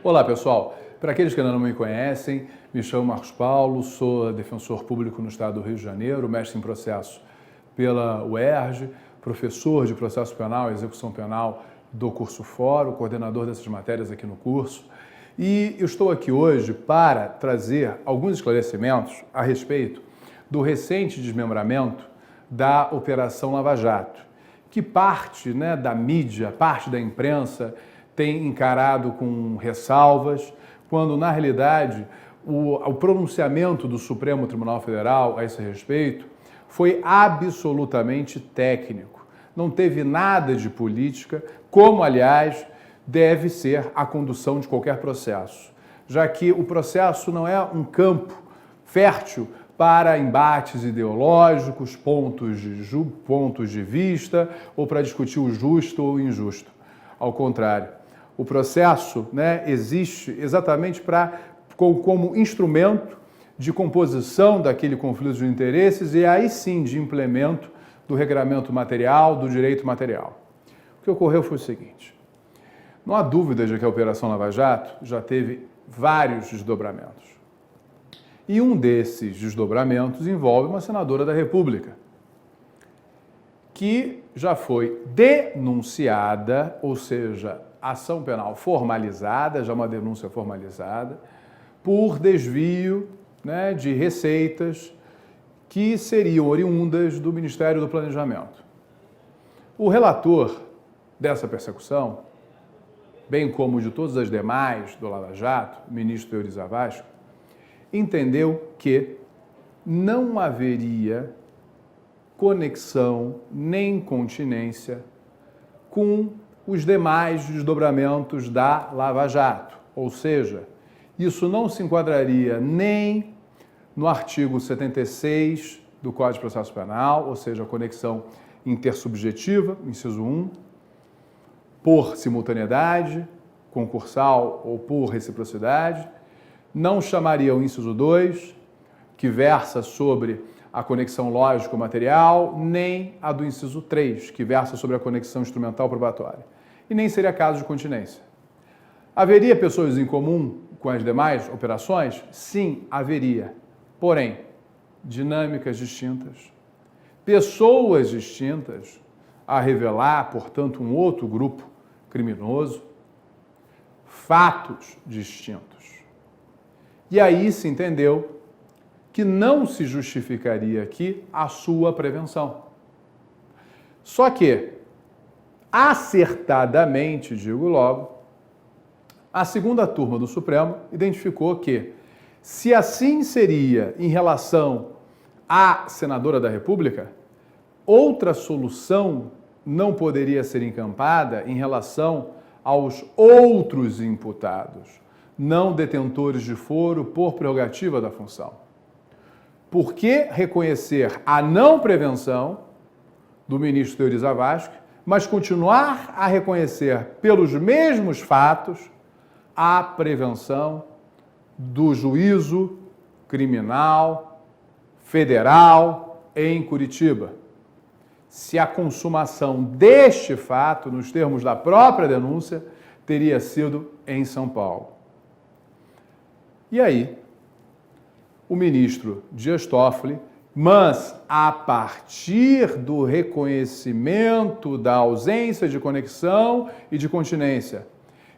Olá, pessoal. Para aqueles que ainda não me conhecem, me chamo Marcos Paulo, sou defensor público no estado do Rio de Janeiro, mestre em processo pela UERJ, professor de processo penal e execução penal do curso Fórum, coordenador dessas matérias aqui no curso. E eu estou aqui hoje para trazer alguns esclarecimentos a respeito do recente desmembramento da Operação Lava Jato, que parte da mídia, parte da imprensa tem encarado com ressalvas, quando na realidade o pronunciamento do Supremo Tribunal Federal a esse respeito foi absolutamente técnico. Não teve nada de política, como aliás deve ser a condução de qualquer processo, já que o processo não é um campo fértil para embates ideológicos, pontos de vista ou para discutir o justo ou o injusto. Ao contrário, o processo existe exatamente como instrumento de composição daquele conflito de interesses e aí sim de implemento do regramento material, do direito material. O que ocorreu foi o seguinte: não há dúvida de que a Operação Lava Jato já teve vários desdobramentos. E um desses desdobramentos envolve uma senadora da República, que já foi denunciada, ou seja, ação penal formalizada, já uma denúncia formalizada, por desvio de receitas que seriam oriundas do Ministério do Planejamento. O relator dessa persecução, bem como de todas as demais do Lava Jato, o ministro Euri Zavascki, entendeu que não haveria conexão nem continência com os demais desdobramentos da Lava Jato. Ou seja, isso não se enquadraria nem no artigo 76 do Código de Processo Penal, ou seja, a conexão intersubjetiva, inciso 1, por simultaneidade, concursal ou por reciprocidade, não chamaria o inciso 2, que versa sobre a conexão lógico-material, nem a do inciso 3, que versa sobre a conexão instrumental probatória. E nem seria caso de continência. Haveria pessoas em comum com as demais operações? Sim, haveria. Porém, dinâmicas distintas, pessoas distintas a revelar, portanto, um outro grupo criminoso, fatos distintos. E aí se entendeu que não se justificaria aqui a sua prevenção. Só que, acertadamente, digo logo, a segunda turma do Supremo identificou que, se assim seria em relação à senadora da República, outra solução não poderia ser encampada em relação aos outros imputados, não detentores de foro por prerrogativa da função. Por que reconhecer a não prevenção do ministro Euri Zavascki, mas continuar a reconhecer pelos mesmos fatos a prevenção do juízo criminal federal em Curitiba? Se a consumação deste fato, nos termos da própria denúncia, teria sido em São Paulo. E aí, o ministro Dias Toffoli, mas a partir do reconhecimento da ausência de conexão e de continência,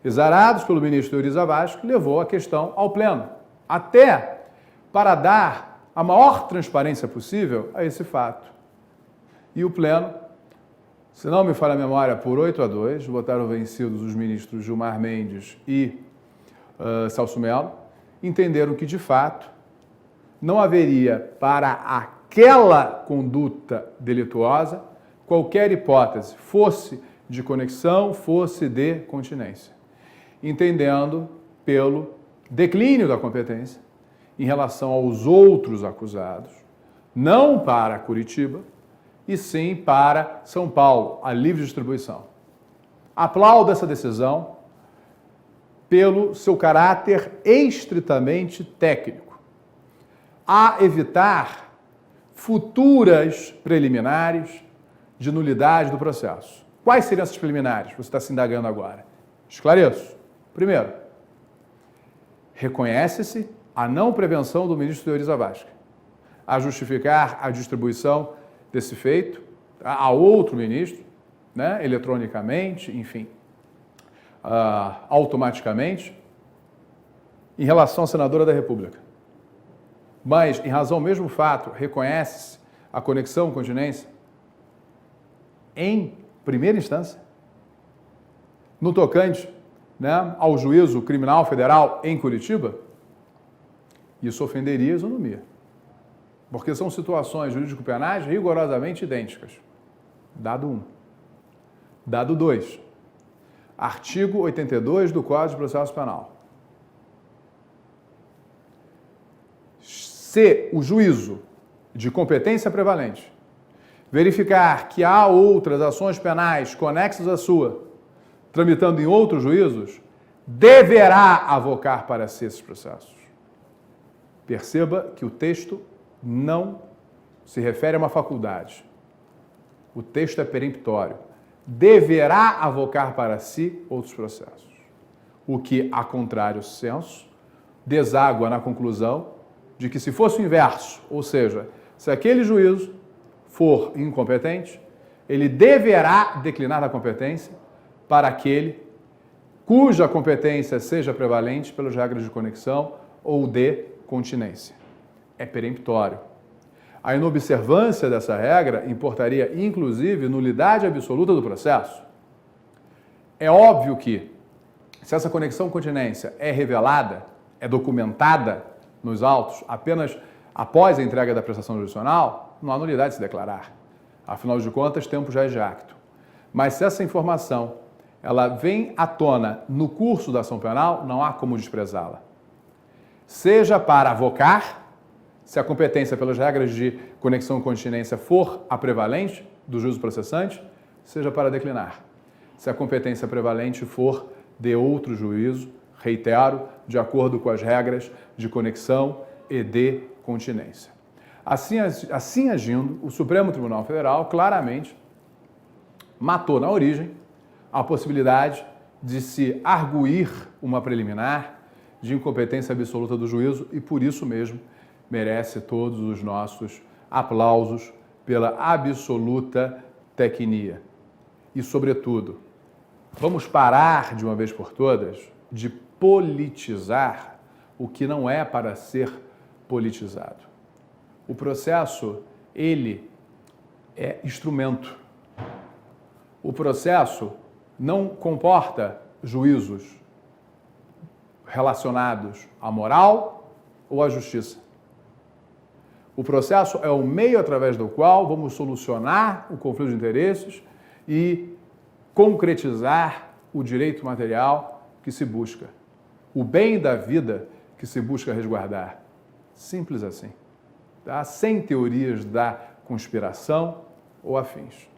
exarados pelo ministro Euri Zavascki, levou a questão ao pleno, até para dar a maior transparência possível a esse fato. E o pleno, se não me falha a memória, por 8-2, votaram vencidos os ministros Gilmar Mendes e Celso Mello, entenderam que, de fato, não haveria para aquela conduta delituosa qualquer hipótese, fosse de conexão, fosse de continência, entendendo pelo declínio da competência em relação aos outros acusados, não para Curitiba, e sim para São Paulo, a livre distribuição. Aplaudo essa decisão pelo seu caráter estritamente técnico, a evitar futuras preliminares de nulidade do processo. Quais seriam essas preliminares? Você está se indagando agora. Esclareço. Primeiro, reconhece-se a não prevenção do ministro Teoriza Vasquez a justificar a distribuição desse feito a outro ministro, né, eletronicamente, enfim, automaticamente, em relação à senadora da República. Mas, em razão do mesmo fato, reconhece-se a conexão continência em primeira instância, no tocante, né, ao juízo criminal federal em Curitiba, isso ofenderia a isonomia. Porque são situações jurídico-penais rigorosamente idênticas. Dado 1. Dado 2. Artigo 82 do Código de Processo Penal. Se o juízo de competência prevalente verificar que há outras ações penais conexas à sua, tramitando em outros juízos, deverá avocar para si esses processos. Perceba que o texto não se refere a uma faculdade. O texto é peremptório. Deverá avocar para si outros processos. O que, a contrário senso, deságua na conclusão de que se fosse o inverso, ou seja, se aquele juízo for incompetente, ele deverá declinar da competência para aquele cuja competência seja prevalente pelas regras de conexão ou de continência. É peremptório. A inobservância dessa regra importaria, inclusive, nulidade absoluta do processo. É óbvio que, se essa conexão continência é revelada, é documentada nos autos apenas após a entrega da prestação jurisdicional, não há nulidade de se declarar. Afinal de contas, tempo já é de acto. Mas se essa informação ela vem à tona no curso da ação penal, não há como desprezá-la. Seja para avocar, se a competência pelas regras de conexão e continência for a prevalente do juízo processante, seja para declinar. Se a competência prevalente for de outro juízo, reitero, de acordo com as regras de conexão e de continência. Assim agindo, o Supremo Tribunal Federal claramente matou na origem a possibilidade de se arguir uma preliminar de incompetência absoluta do juízo e, por isso mesmo, merece todos os nossos aplausos pela absoluta tecnia. E, sobretudo, vamos parar de uma vez por todas de politizar o que não é para ser politizado. O processo, ele é instrumento. O processo não comporta juízos relacionados à moral ou à justiça. O processo é o meio através do qual vamos solucionar o conflito de interesses e concretizar o direito material que se busca, o bem da vida que se busca resguardar. Simples assim, tá? Sem teorias da conspiração ou afins.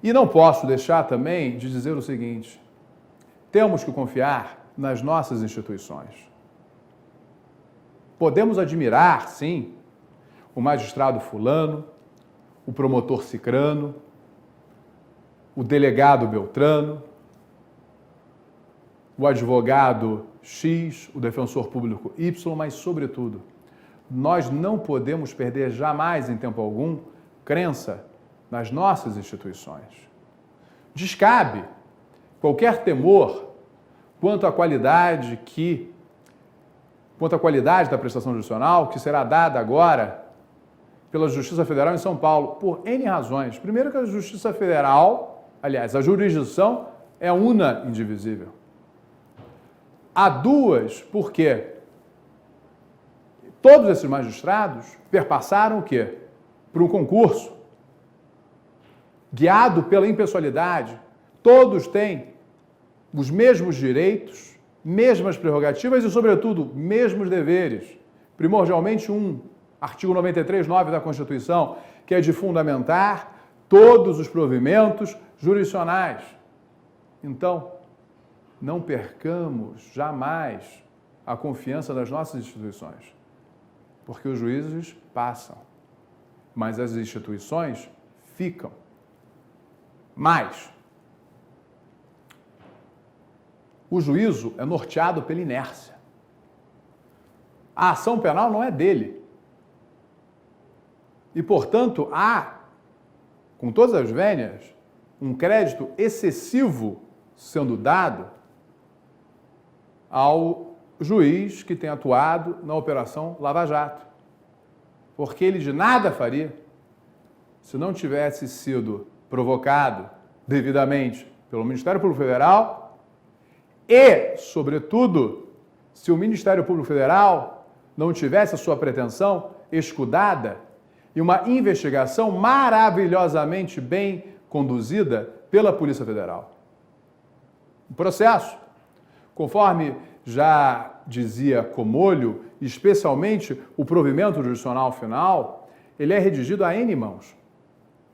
E não posso deixar também de dizer o seguinte: temos que confiar nas nossas instituições. Podemos admirar, sim, o magistrado fulano, o promotor cicrano, o delegado beltrano, o advogado X, o defensor público Y, mas, sobretudo, nós não podemos perder jamais, em tempo algum, crença nas nossas instituições. Descabe qualquer temor quanto à qualidade da prestação jurisdicional que será dada agora pela Justiça Federal em São Paulo, por N razões. Primeiro que a Justiça Federal, aliás, a jurisdição é una indivisível. Há duas, porque todos esses magistrados perpassaram o quê? Por um concurso, guiado pela impessoalidade. Todos têm os mesmos direitos, mesmas prerrogativas e, sobretudo, mesmos deveres. Primordialmente artigo 93(9) da Constituição, que é de fundamentar todos os provimentos jurisdicionais. Então, não percamos jamais a confiança das nossas instituições, porque os juízes passam, mas as instituições ficam. Mas o juízo é norteado pela inércia. A ação penal não é dele. E, portanto, há, com todas as vênias, um crédito excessivo sendo dado ao juiz que tem atuado na Operação Lava Jato. Porque ele de nada faria se não tivesse sido provocado devidamente pelo Ministério Público Federal e, sobretudo, se o Ministério Público Federal não tivesse a sua pretensão escudada e uma investigação maravilhosamente bem conduzida pela Polícia Federal. O processo, conforme já dizia Comolho, especialmente o provimento jurisdicional final, ele é redigido a N mãos.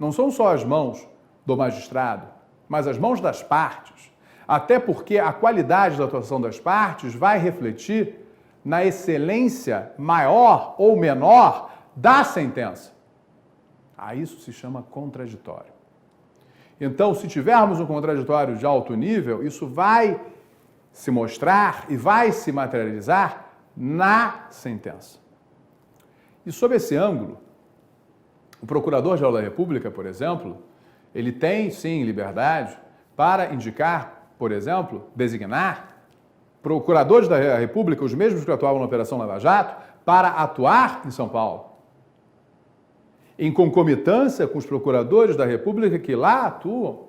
Não são só as mãos do magistrado, mas as mãos das partes. Até porque a qualidade da atuação das partes vai refletir na excelência maior ou menor da sentença. A isso se chama contraditório. Então, se tivermos um contraditório de alto nível, isso vai se mostrar e vai se materializar na sentença. E sob esse ângulo, o Procurador-Geral da República, por exemplo, ele tem, sim, liberdade para indicar, por exemplo, designar procuradores da República, os mesmos que atuavam na Operação Lava Jato, para atuar em São Paulo, em concomitância com os procuradores da República que lá atuam,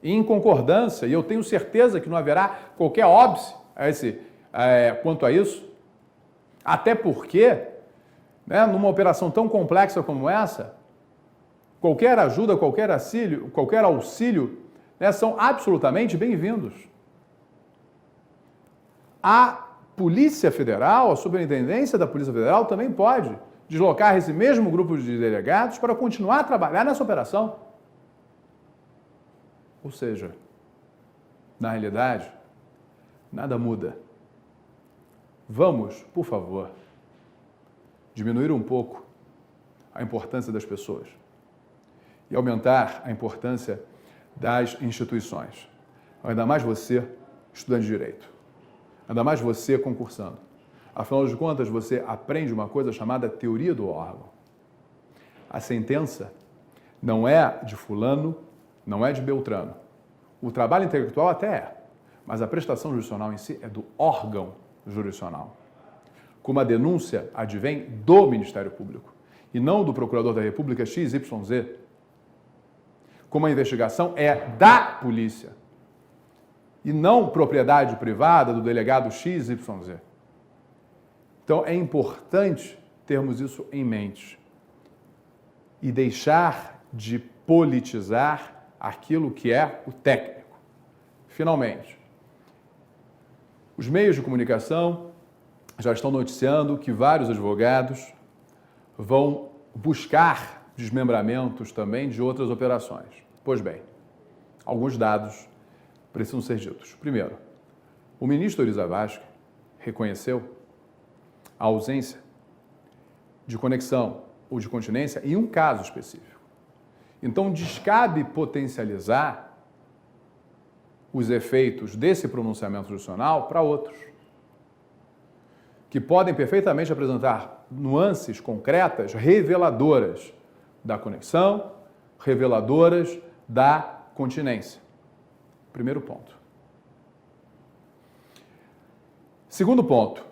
e em concordância, e eu tenho certeza que não haverá qualquer óbice quanto a isso, até porque, numa operação tão complexa como essa, qualquer ajuda, qualquer auxílio, são absolutamente bem-vindos. A Polícia Federal, a Superintendência da Polícia Federal também pode deslocar esse mesmo grupo de delegados para continuar a trabalhar nessa operação. Ou seja, na realidade, nada muda. Vamos, por favor, diminuir um pouco a importância das pessoas e aumentar a importância das instituições. Ainda mais você, estudante de Direito. Ainda mais você, concursando. Afinal de contas, você aprende uma coisa chamada teoria do órgão. A sentença não é de fulano, não é de Beltrano. O trabalho intelectual até é, mas a prestação jurisdicional em si é do órgão jurisdicional. Como a denúncia advém do Ministério Público e não do Procurador da República XYZ. Como a investigação é da polícia e não propriedade privada do delegado XYZ. Então, é importante termos isso em mente e deixar de politizar aquilo que é o técnico. Finalmente, os meios de comunicação já estão noticiando que vários advogados vão buscar desmembramentos também de outras operações. Pois bem, alguns dados precisam ser ditos. Primeiro, o ministro Euri Zavascki reconheceu a ausência de conexão ou de continência em um caso específico. Então, descabe potencializar os efeitos desse pronunciamento jurisdicional para outros, que podem perfeitamente apresentar nuances concretas reveladoras da conexão, reveladoras da continência. Primeiro ponto. Segundo ponto,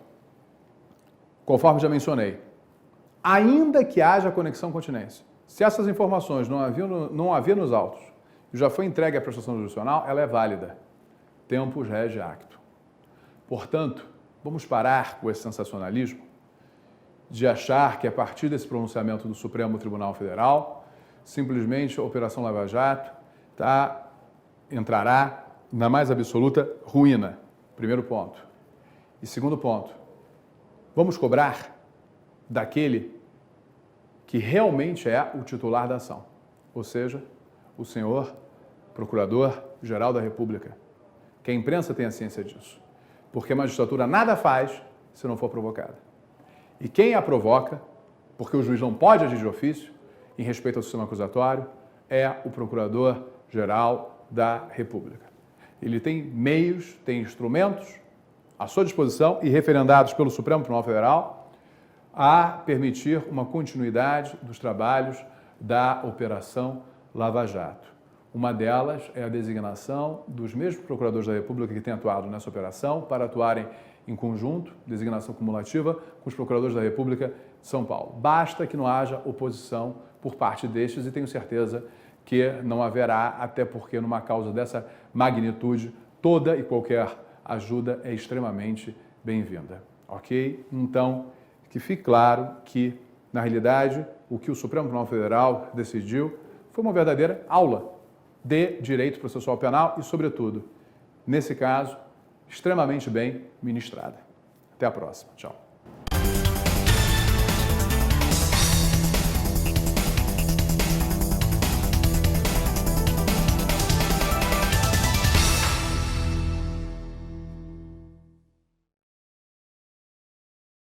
conforme já mencionei, ainda que haja conexão-continência, se essas informações não havia nos autos e já foi entregue à prestação jurisdicional, ela é válida. Tempus rege acto. Portanto, vamos parar com esse sensacionalismo de achar que a partir desse pronunciamento do Supremo Tribunal Federal, simplesmente a Operação Lava Jato entrará na mais absoluta ruína. Primeiro ponto. E segundo ponto, vamos cobrar daquele que realmente é o titular da ação, ou seja, o senhor Procurador-Geral da República. Que a imprensa tenha ciência disso, porque a magistratura nada faz se não for provocada. E quem a provoca, porque o juiz não pode agir de ofício, em respeito ao sistema acusatório, é o Procurador-Geral da República. Ele tem meios, tem instrumentos à sua disposição e referendados pelo Supremo Tribunal Federal a permitir uma continuidade dos trabalhos da Operação Lava Jato. Uma delas é a designação dos mesmos procuradores da República que têm atuado nessa operação para atuarem em conjunto, designação cumulativa, com os procuradores da República de São Paulo. Basta que não haja oposição por parte destes e tenho certeza que não haverá, até porque numa causa dessa magnitude, toda e qualquer ajuda é extremamente bem-vinda, ok? Então, que fique claro que, na realidade, o que o Supremo Tribunal Federal decidiu foi uma verdadeira aula de direito processual penal e, sobretudo, nesse caso, extremamente bem ministrada. Até a próxima. Tchau.